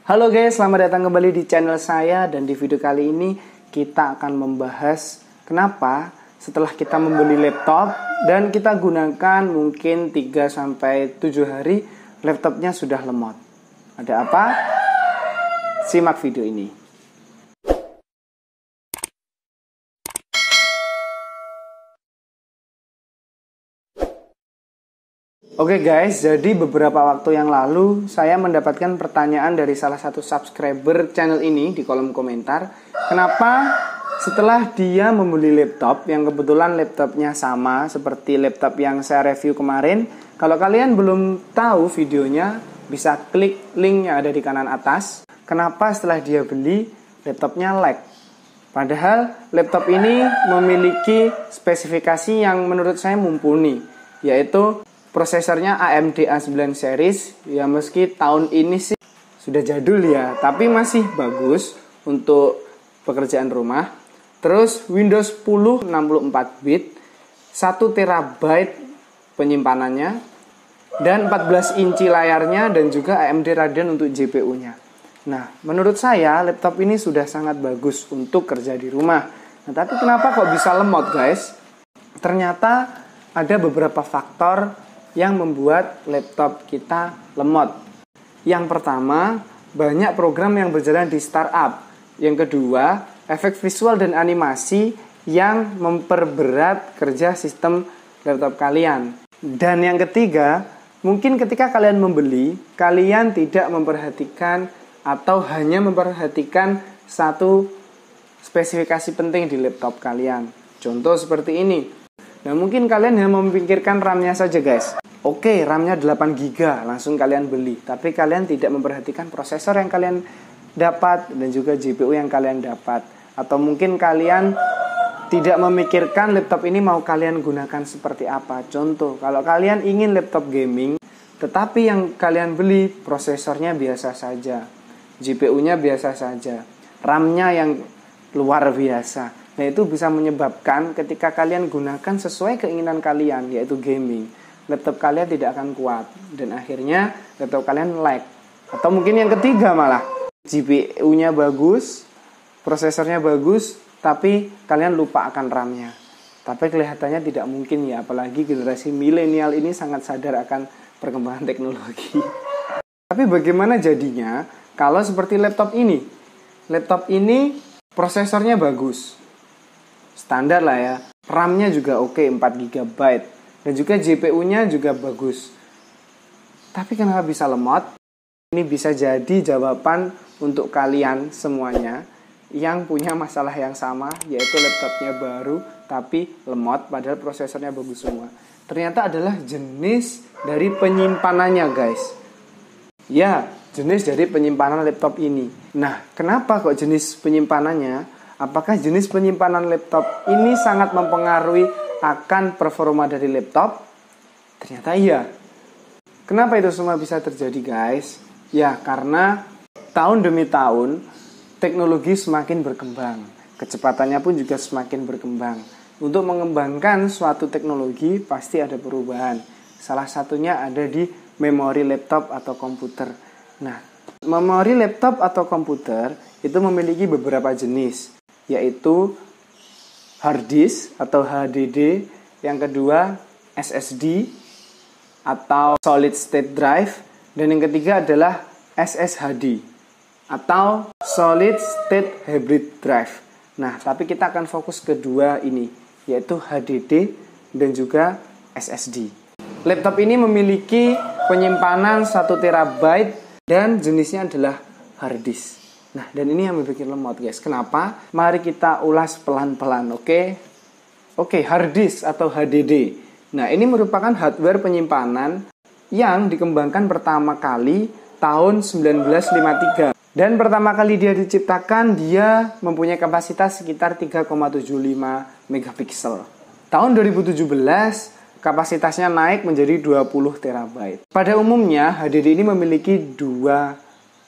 Halo guys, selamat datang kembali di channel saya. Dan di video kali ini kita akan membahas kenapa setelah kita membeli laptop dan kita gunakan mungkin 3-7 hari, laptopnya sudah lemot. Ada apa? Simak video ini. Oke guys, jadi beberapa waktu yang lalu saya mendapatkan pertanyaan dari salah satu subscriber channel ini di kolom komentar. Kenapa setelah dia membeli laptop yang kebetulan laptopnya sama seperti laptop yang saya review kemarin. Kalau kalian belum tahu videonya, bisa klik link yang ada di kanan atas. Kenapa setelah dia beli laptopnya lag? Padahal laptop ini memiliki spesifikasi yang menurut saya mumpuni, yaitu prosesornya AMD A9 series. Ya meski tahun ini sih sudah jadul ya, tapi masih bagus untuk pekerjaan rumah. Terus Windows 10 64 bit, 1 TB penyimpanannya, dan 14 inci layarnya, dan juga AMD Radeon untuk GPU-nya. Nah, menurut saya laptop ini sudah sangat bagus untuk kerja di rumah. Nah, tapi kenapa kok bisa lemot guys? Ternyata ada beberapa faktor yang membuat laptop kita lemot. Yang pertama, banyak program yang berjalan di startup. Yang kedua, efek visual dan animasi yang memperberat kerja sistem laptop kalian. Dan yang ketiga, mungkin ketika kalian membeli, kalian tidak memperhatikan atau hanya memperhatikan satu spesifikasi penting di laptop kalian. Contoh seperti ini. Nah, mungkin kalian hanya memikirkan RAM-nya saja guys. Oke, RAM-nya 8 GB, langsung kalian beli. Tapi kalian tidak memperhatikan prosesor yang kalian dapat dan juga GPU yang kalian dapat. Atau mungkin kalian tidak memikirkan laptop ini mau kalian gunakan seperti apa. Contoh, kalau kalian ingin laptop gaming, tetapi yang kalian beli prosesornya biasa saja, GPU-nya biasa saja, RAM-nya yang luar biasa. Nah, itu bisa menyebabkan ketika kalian gunakan sesuai keinginan kalian, yaitu gaming, laptop kalian tidak akan kuat dan akhirnya laptop kalian lag. Atau mungkin yang ketiga malah GPU-nya bagus, prosesornya bagus, tapi kalian lupa akan RAM-nya. Tapi kelihatannya tidak mungkin ya, apalagi generasi milenial ini sangat sadar akan perkembangan teknologi. Tapi bagaimana jadinya kalau seperti laptop ini? Laptop ini prosesornya bagus, standar lah ya, RAM-nya juga oke, 4 GB, dan juga GPU-nya juga bagus. Tapi kenapa bisa lemot? Ini bisa jadi jawaban untuk kalian semuanya yang punya masalah yang sama, yaitu laptopnya baru tapi lemot padahal prosesornya bagus semua. Ternyata adalah jenis dari penyimpanannya guys. Ya, jenis dari penyimpanan laptop ini. Nah, kenapa kok jenis penyimpanannya? Apakah jenis penyimpanan laptop ini sangat mempengaruhi akan performa dari laptop? Ternyata iya. Kenapa itu semua bisa terjadi guys? Ya, karena tahun demi tahun teknologi semakin berkembang, kecepatannya pun juga semakin berkembang. Untuk mengembangkan suatu teknologi pasti ada perubahan. Salah satunya ada di memori laptop atau komputer. Nah, memori laptop atau komputer itu memiliki beberapa jenis, yaitu hard disk atau HDD, yang kedua SSD atau solid state drive, dan yang ketiga adalah SSHD atau solid state hybrid drive. Nah, tapi kita akan fokus kedua ini, yaitu HDD dan juga SSD. Laptop ini memiliki penyimpanan 1 TB dan jenisnya adalah hard disk. Nah, dan ini yang membuat lemot guys. Kenapa? Mari kita ulas pelan-pelan, oke? Oke, hard disk atau HDD. Nah, ini merupakan hardware penyimpanan yang dikembangkan pertama kali tahun 1953. Dan pertama kali dia diciptakan, dia mempunyai kapasitas sekitar 3,75 megapiksel. Tahun 2017, kapasitasnya naik menjadi 20 TB. Pada umumnya, HDD ini memiliki dua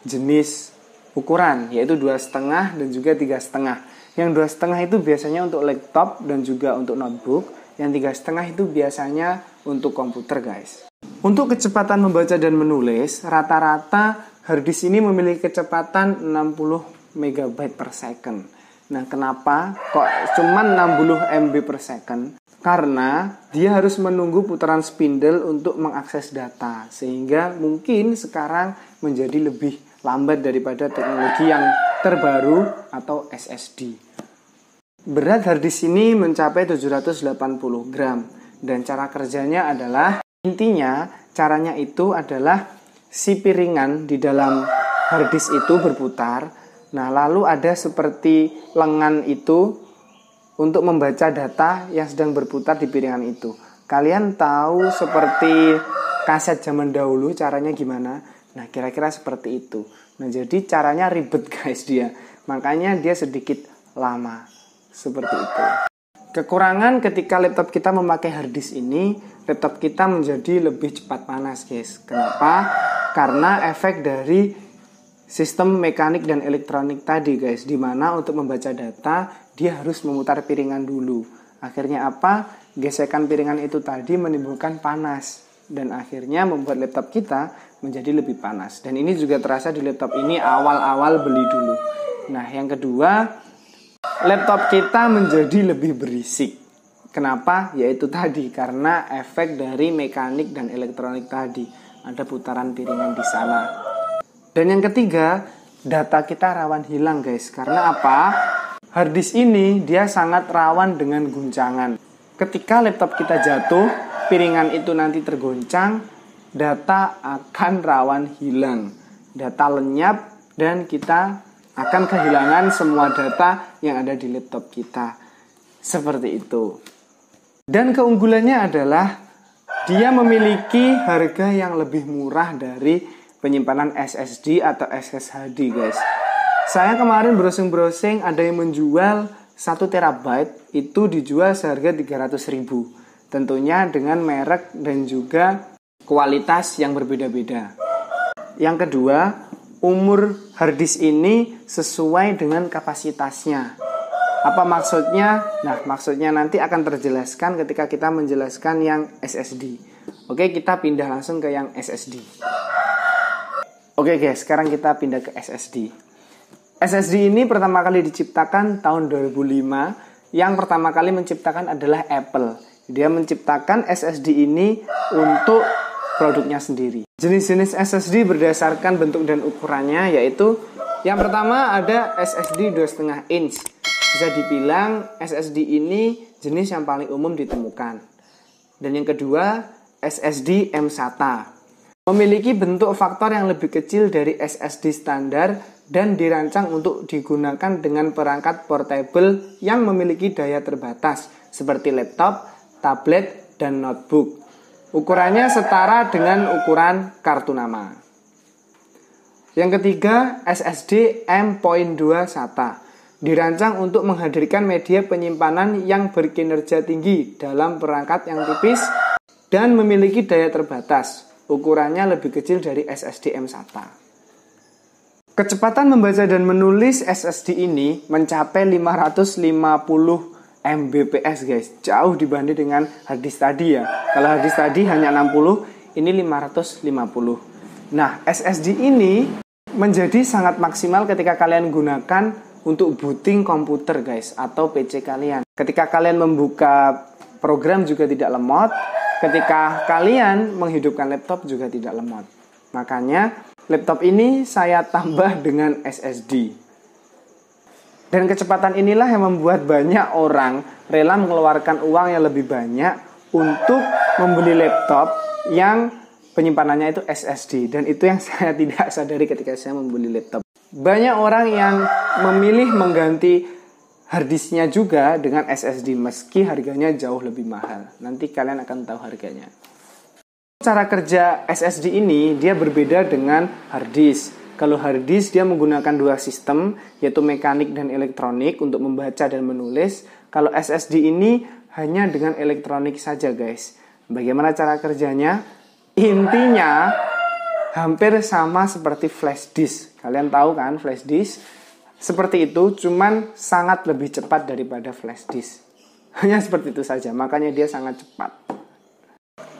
jenis ukuran, yaitu 2,5 dan juga 3,5. Yang 2,5 itu biasanya untuk laptop dan juga untuk notebook. Yang 3,5 itu biasanya untuk komputer guys. Untuk kecepatan membaca dan menulis, rata-rata harddisk ini memiliki kecepatan 60 MB per second. Nah, kenapa kok cuman 60 MB per second? Karena dia harus menunggu putaran spindle untuk mengakses data, sehingga mungkin sekarang menjadi lebih lambat daripada teknologi yang terbaru atau SSD. Berat harddisk ini mencapai 780 gram, dan cara kerjanya adalah, intinya caranya itu adalah si piringan di dalam harddisk itu berputar. Nah, lalu ada seperti lengan itu untuk membaca data yang sedang berputar di piringan itu. Kalian tahu seperti kaset zaman dahulu caranya gimana? Nah, kira-kira seperti itu. Nah, jadi caranya ribet guys dia. Makanya dia sedikit lama. Seperti itu. Kekurangan ketika laptop kita memakai harddisk ini, laptop kita menjadi lebih cepat panas guys. Kenapa? Karena efek dari sistem mekanik dan elektronik tadi guys, dimana untuk membaca data dia harus memutar piringan dulu. Akhirnya apa? Gesekan piringan itu tadi menimbulkan panas, dan akhirnya membuat laptop kita menjadi lebih panas. Dan ini juga terasa di laptop ini awal-awal beli dulu. Nah, yang kedua, laptop kita menjadi lebih berisik. Kenapa? Yaitu tadi karena efek dari mekanik dan elektronik tadi. Ada putaran piringan di sana. Dan yang ketiga, data kita rawan hilang guys. Karena apa? Harddisk ini dia sangat rawan dengan guncangan. Ketika laptop kita jatuh, piringan itu nanti tergoncang, data akan rawan hilang. Data lenyap dan kita akan kehilangan semua data yang ada di laptop kita. Seperti itu. Dan keunggulannya adalah dia memiliki harga yang lebih murah dari penyimpanan SSD atau SSHD guys. Saya kemarin browsing-browsing, ada yang menjual 1 TB itu dijual seharga 300.000. Tentunya dengan merek dan juga kualitas yang berbeda-beda. Yang kedua, umur harddisk ini sesuai dengan kapasitasnya. Apa maksudnya? Nah, maksudnya nanti akan terjelaskan ketika kita menjelaskan yang SSD. Oke, kita pindah langsung ke yang SSD. Oke guys, sekarang kita pindah ke SSD. SSD ini pertama kali diciptakan tahun 2005. Yang pertama kali menciptakan adalah Apple. Dia menciptakan SSD ini untuk produknya sendiri. Jenis-jenis SSD berdasarkan bentuk dan ukurannya, yaitu yang pertama ada SSD 2,5 inch. Bisa dibilang SSD ini jenis yang paling umum ditemukan. Dan yang kedua, SSD mSATA. Memiliki bentuk faktor yang lebih kecil dari SSD standar dan dirancang untuk digunakan dengan perangkat portable yang memiliki daya terbatas seperti laptop, tablet, dan notebook. Ukurannya setara dengan ukuran kartu nama. Yang ketiga, SSD M.2 SATA. Dirancang untuk menghadirkan media penyimpanan yang berkinerja tinggi dalam perangkat yang tipis dan memiliki daya terbatas. Ukurannya lebih kecil dari SSD mSATA. Kecepatan membaca dan menulis SSD ini mencapai 550 Mbps guys. Jauh dibanding dengan harddisk tadi ya. Kalau harddisk tadi hanya 60, ini 550. Nah, SSD ini menjadi sangat maksimal ketika kalian gunakan untuk booting komputer guys, atau PC kalian. Ketika kalian membuka program juga tidak lemot. Ketika kalian menghidupkan laptop juga tidak lemot. Makanya laptop ini saya tambah dengan SSD. Dan kecepatan inilah yang membuat banyak orang rela mengeluarkan uang yang lebih banyak untuk membeli laptop yang penyimpanannya itu SSD. Dan itu yang saya tidak sadari ketika saya membeli laptop. Banyak orang yang memilih mengganti harddisknya juga dengan SSD meski harganya jauh lebih mahal. Nanti kalian akan tahu harganya. Cara kerja SSD ini dia berbeda dengan harddisk. Kalau harddisk dia menggunakan dua sistem, yaitu mekanik dan elektronik untuk membaca dan menulis. Kalau SSD ini hanya dengan elektronik saja guys. Bagaimana cara kerjanya? Intinya hampir sama seperti flash disk. Kalian tahu kan flash disk? Seperti itu, cuman sangat lebih cepat daripada flash disk. Hanya seperti itu saja, makanya dia sangat cepat.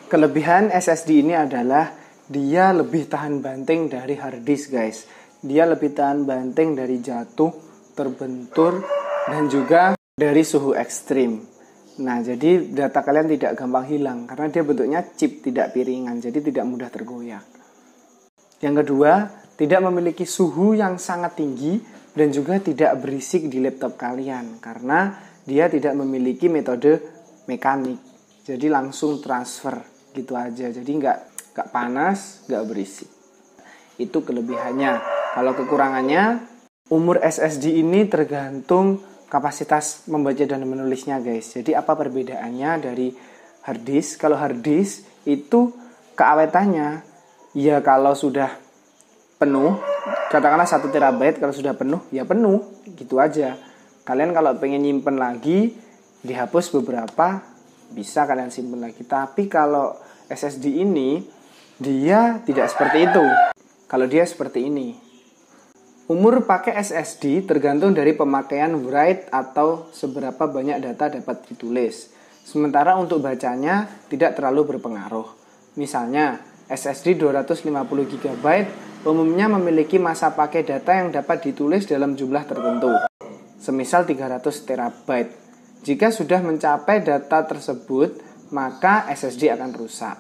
Kelebihan SSD ini adalah dia lebih tahan banting dari hard disk guys. Dia lebih tahan banting dari jatuh, terbentur, dan juga dari suhu ekstrim. Nah, jadi data kalian tidak gampang hilang karena dia bentuknya chip, tidak piringan, jadi tidak mudah tergoyak. Yang kedua, tidak memiliki suhu yang sangat tinggi dan juga tidak berisik di laptop kalian karena dia tidak memiliki metode mekanik. Jadi langsung transfer gitu aja. Jadi nggak panas, nggak berisik. Itu kelebihannya. Kalau kekurangannya, umur SSD ini tergantung kapasitas membaca dan menulisnya guys. Jadi apa perbedaannya dari hard disk? Kalau hard disk itu keawetannya ya kalau sudah penuh, katakanlah 1 TB, kalau sudah penuh ya penuh, gitu aja. Kalian kalau pengen nyimpen lagi, dihapus beberapa, bisa kalian simpen lagi. Tapi kalau SSD ini dia tidak seperti itu. Kalau dia seperti ini. Umur pakai SSD tergantung dari pemakaian write atau seberapa banyak data dapat ditulis. Sementara untuk bacanya tidak terlalu berpengaruh. Misalnya SSD 250 GB umumnya memiliki masa pakai data yang dapat ditulis dalam jumlah tertentu. Semisal 300 TB. Jika sudah mencapai data tersebut, maka SSD akan rusak.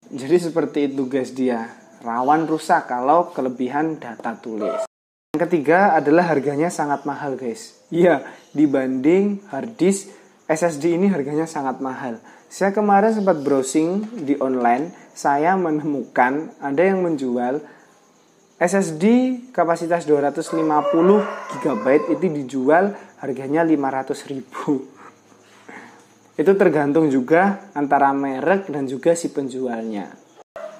Jadi seperti itu guys dia. Rawan rusak kalau kelebihan data tulis. Yang ketiga adalah harganya sangat mahal guys. Iya, dibanding hard disk, SSD ini harganya sangat mahal. Saya kemarin sempat browsing di online, saya menemukan ada yang menjual SSD kapasitas 250 GB itu dijual harganya 500.000. Itu tergantung juga antara merek dan juga si penjualnya.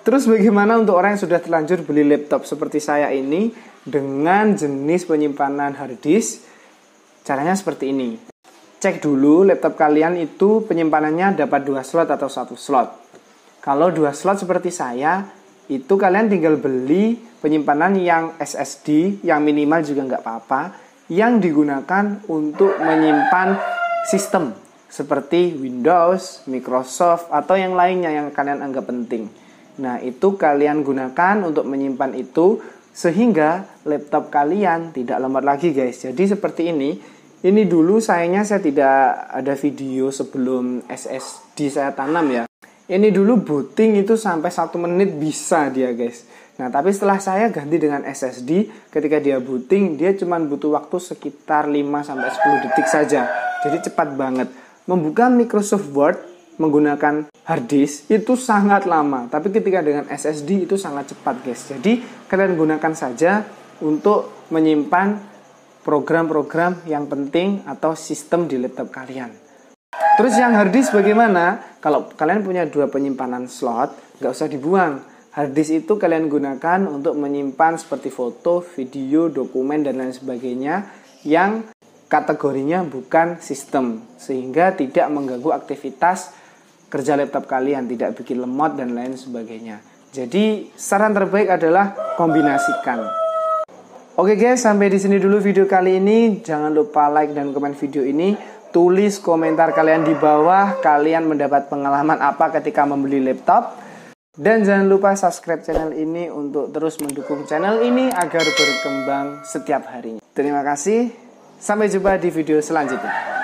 Terus bagaimana untuk orang yang sudah terlanjur beli laptop seperti saya ini dengan jenis penyimpanan hard disk? Caranya seperti ini. Cek dulu laptop kalian itu penyimpanannya dapat 2 slot atau 1 slot. Kalau 2 slot seperti saya, itu kalian tinggal beli penyimpanan yang SSD, yang minimal juga nggak apa-apa, yang digunakan untuk menyimpan sistem seperti Windows, Microsoft, atau yang lainnya yang kalian anggap penting. Nah, itu kalian gunakan untuk menyimpan itu sehingga laptop kalian tidak lemot lagi guys. Jadi seperti ini. Ini dulu sayangnya saya tidak ada video sebelum SSD saya tanam ya. Ini dulu booting itu sampai 1 menit bisa dia guys. Nah, tapi setelah saya ganti dengan SSD, ketika dia booting, dia cuma butuh waktu sekitar 5-10 detik saja. Jadi cepat banget. Membuka Microsoft Word menggunakan hard disk itu sangat lama, tapi ketika dengan SSD itu sangat cepat guys. Jadi kalian gunakan saja untuk menyimpan program-program yang penting atau sistem di laptop kalian. Terus yang hard disk bagaimana? Kalau kalian punya 2 penyimpanan slot, nggak usah dibuang. Hard disk itu kalian gunakan untuk menyimpan seperti foto, video, dokumen, dan lain sebagainya yang kategorinya bukan sistem, sehingga tidak mengganggu aktivitas kerja laptop kalian, tidak bikin lemot dan lain sebagainya. Jadi saran terbaik adalah kombinasikan. Oke guys, sampai di sini dulu video kali ini. Jangan lupa like dan komen video ini. Tulis komentar kalian di bawah, kalian mendapat pengalaman apa ketika membeli laptop. Dan jangan lupa subscribe channel ini untuk terus mendukung channel ini agar berkembang setiap harinya. Terima kasih, sampai jumpa di video selanjutnya.